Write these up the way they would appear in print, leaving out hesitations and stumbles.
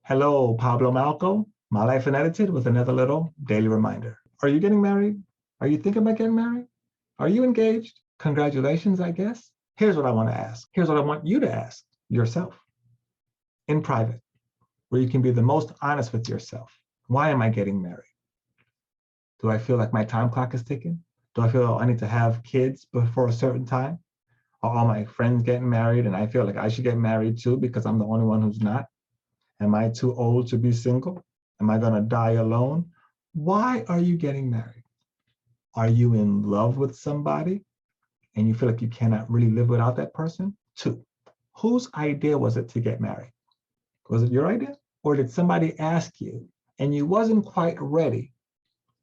Hello, Pablo Malco, My Life Unedited with another little daily reminder. Are you getting married? Are you thinking about getting married? Are you engaged? Congratulations, I guess. Here's what I want to ask. Here's what I want you to ask yourself in private, where you can be the most honest with yourself. Why am I getting married? Do I feel like my time clock is ticking? Do I feel I need to have kids before a certain time? Are all my friends getting married and I feel like I should get married too because I'm the only one who's not? Am I too old to be single? Am I going to die alone? Why are you getting married? Are you in love with somebody and you feel like you cannot really live without that person? 2, whose idea was it to get married? Was it your idea? Or did somebody ask you and you wasn't quite ready,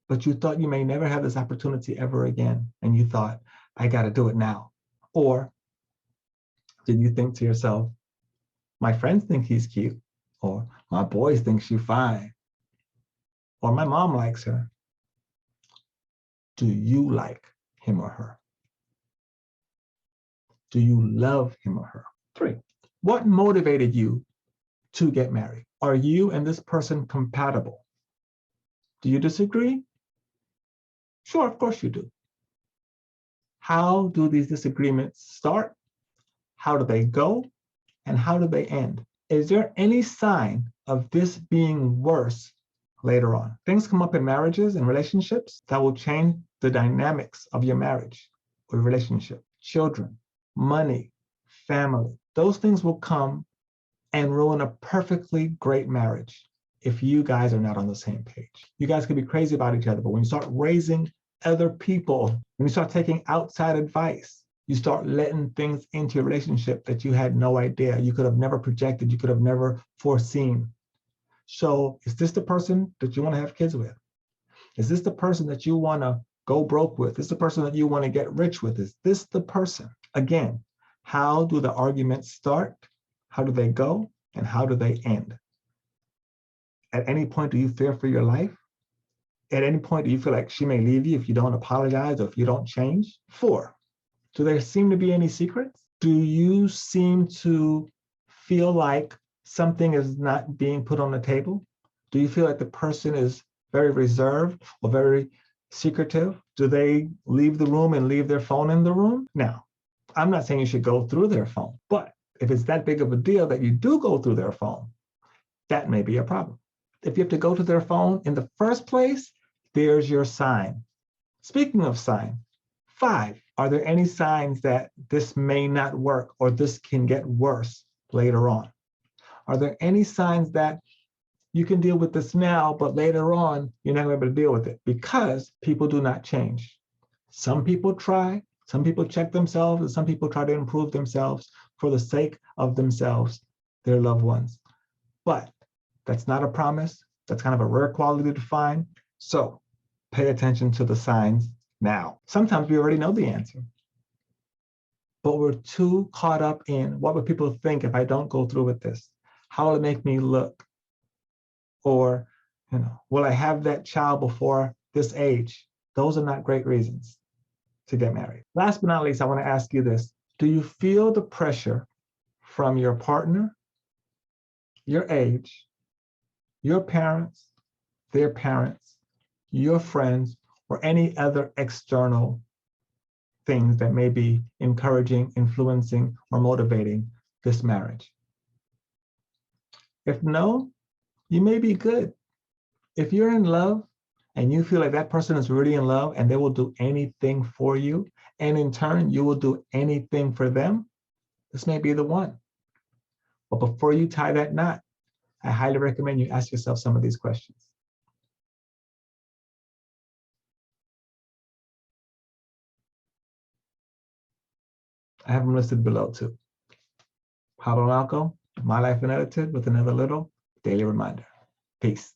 but you thought you may never have this opportunity ever again, and you thought, I got to do it now? Or did you think to yourself, my friends think he's cute, or my boys think she's fine, or my mom likes her? Do you like him or her? Do you love him or her? 3, what motivated you to get married? Are you and this person compatible? Do you disagree? Sure, of course you do. How do these disagreements start? How do they go? And how do they end? Is there any sign of this being worse later on? Things come up in marriages and relationships that will change the dynamics of your marriage or relationship. Children, money, family, those things will come and ruin a perfectly great marriage if you guys are not on the same page. You guys can be crazy about each other, but when you start raising other people, when you start taking outside advice, you start letting things into your relationship that you had no idea, you could have never projected, you could have never foreseen. So is this the person that you want to have kids with? Is this the person that you want to go broke with? Is this the person that you want to get rich with? Is this the person? Again, how do the arguments start? How do they go? And how do they end? At any point, do you fear for your life? At any point, do you feel like she may leave you if you don't apologize or if you don't change? 4, do there seem to be any secrets? Do you seem to feel like something is not being put on the table? Do you feel like the person is very reserved or very secretive? Do they leave the room and leave their phone in the room? Now, I'm not saying you should go through their phone, but if it's that big of a deal that you do go through their phone, that may be a problem. If you have to go to their phone in the first place, there's your sign. Speaking of sign, 5, are there any signs that this may not work or this can get worse later on? Are there any signs that you can deal with this now, but later on, you're not going to be able to deal with it? Because people do not change. Some people try, some people check themselves, and some people try to improve themselves for the sake of themselves, their loved ones. But that's not a promise. That's kind of a rare quality to find. So pay attention to the signs now. Sometimes we already know the answer, but we're too caught up in what would people think if I don't go through with this? How will it make me look? Or, will I have that child before this age? Those are not great reasons to get married. Last but not least, I want to ask you this. Do you feel the pressure from your partner, your age, your parents, their parents, your friends, or any other external things that may be encouraging, influencing, or motivating this marriage? If no, you may be good. If you're in love and you feel like that person is really in love and they will do anything for you, and in turn, you will do anything for them, this may be the one. But before you tie that knot, I highly recommend you ask yourself some of these questions. I have them listed below too. Pablo Malco, My Life Unedited with another little daily reminder. Peace.